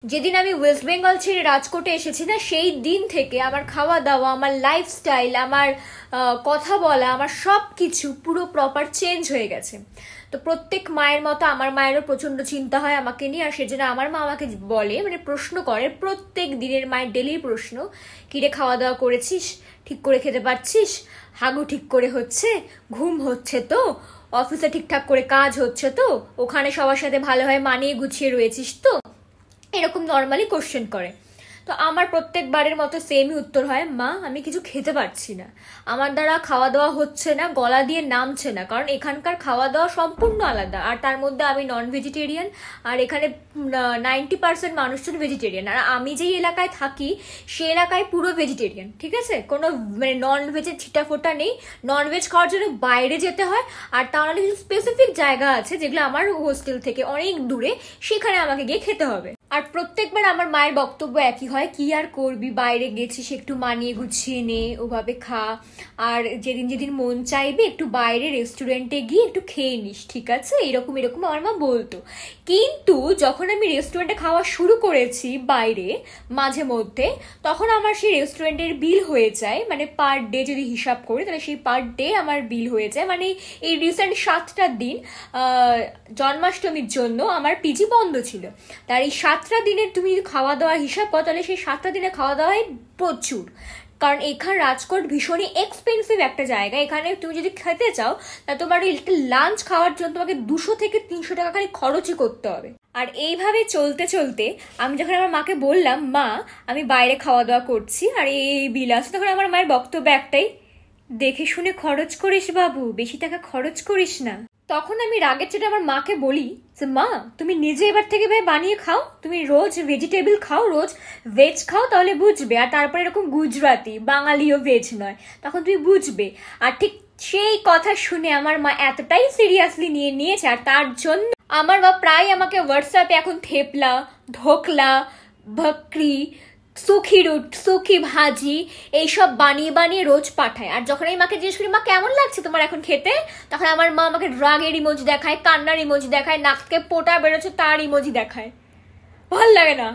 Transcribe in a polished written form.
যেদিন আমি ওয়েস্ট বেঙ্গল ছেড়ে রাজকোটে এসেছি না, সেই দিন থেকে আমার খাওয়া দাওয়া, আমার লাইফস্টাইল, আমার কথা বলা, আমার সব কিছু পুরো প্রপার চেঞ্জ হয়ে গেছে। তো প্রত্যেক মায়ের মতো আমার মায়েরও প্রচন্ড চিন্তা হয় আমাকে নিয়ে, আর সেজন্য আমার মা আমাকে বলে, মানে প্রশ্ন করে প্রত্যেক দিনের, মায়ের ডেলি প্রশ্ন, কিরে খাওয়া দাওয়া করেছিস, ঠিক করে খেতে পারছিস, হাগু ঠিক করে হচ্ছে, ঘুম হচ্ছে তো, অফিসে ঠিকঠাক করে কাজ হচ্ছে তো, ওখানে সবার সাথে ভালোভাবে মানিয়ে গুছিয়ে রয়েছিস তো, এরকম নর্মালি কোশ্চেন করে। তো আমার প্রত্যেকবারের মতো সেমই উত্তর হয়, মা আমি কিছু খেতে পারছি না, আমার দ্বারা খাওয়া দাওয়া হচ্ছে না, গলা দিয়ে নামছে না, কারণ এখানকার খাওয়া দাওয়া সম্পূর্ণ আলাদা। আর তার মধ্যে আমি নন ভেজিটেরিয়ান, আর এখানে 90% মানুষজন ভেজিটেরিয়ান, আর আমি যেই এলাকায় থাকি সে এলাকায় পুরো ভেজিটেরিয়ান। ঠিক আছে, কোনো মানে নন ভেজের ছিটাফোটা নেই, নন ভেজ খাওয়ার জন্য বাইরে যেতে হয়, আর তাহলে কিছু স্পেসিফিক জায়গা আছে যেগুলো আমার হোস্টেল থেকে অনেক দূরে, সেখানে আমাকে গিয়ে খেতে হবে। আর প্রত্যেকবার আমার মায়ের বক্তব্য একই হয়, কি আর করবি, বাইরে গেছিস একটু মানিয়ে গুছিয়ে নে, ওভাবে খা, আর যেদিন যেদিন মন চাইবে একটু বাইরে রেস্টুরেন্টে গিয়ে একটু খেয়ে নিস, ঠিক আছে, এরকম এরকম আমার মা বলতো। কিন্তু যখন আমি রেস্টুরেন্টে খাওয়া শুরু করেছি বাইরে মাঝে মধ্যে, তখন আমার সেই রেস্টুরেন্টের বিল হয়ে যায়, মানে পার ডে যদি হিসাব করি তাহলে সেই পার ডে আমার বিল হয়ে যায়। মানে এই রিসেন্ট 7টা দিন জন্মাষ্টমীর জন্য আমার পিজি বন্ধ ছিল, তার এই 7টা দিনের তুমি যদি খাওয়া দাওয়া হিসাব করো তাহলে সেই 7টা দিনে খাওয়া দাওয়াই প্রচুর। কারণ এখানে রাজকোট ভীষণই এক্সপেন্সিভ একটা জায়গা, এখানে তুমি যদি খেতে চাও তা তোমার একটা লাঞ্চ খাওয়ার জন্য তোমাকে 200 থেকে 300 টাকা খালি খরচই করতে হবে। আর এইভাবে চলতে চলতে আমি যখন আমার মাকে বললাম, মা আমি বাইরে খাওয়া দাওয়া করছি আর এই বিল আছে, তখন আমার মায়ের বক্তব্য একটাই, দেখে শুনে খরচ করিস বাবু, বেশি টাকা খরচ করিস না। তখন আমি রাগের চেটে আমার মাকে বলি যে, মা তুমি নিজে এবার থেকে বানিয়ে খাও, তুমি রোজ ভেজিটেবল খাও, রোজ ভেজ খাও, তাহলে বুঝবে। আর তারপরে এরকম গুজরাটি, বাঙালিও ভেজ নয়, তখন তুমি বুঝবে। আর ঠিক সেই কথা শুনে আমার মা এতটাই সিরিয়াসলি নিয়েছে, আর তার জন্য আমার মা প্রায় আমাকে হোয়াটসঅ্যাপে এখন থেপলা, ঢোকলা, ভাকরি, সুখি রুট, সুখি ভাজি এইসব বানিয়ে বানিয়ে রোজ পাঠায়। আর যখন আমি মাকে জিজ্ঞেস করি, মা কেমন লাগছে তোমার এখন খেতে, তখন আমার মা আমাকে রাগের ইমোজি দেখায়, কান্নার ইমোজি দেখায়, নাক থেকে পোটা বেরোচ্ছে তার ইমোজি দেখায়। ভাল লাগে না।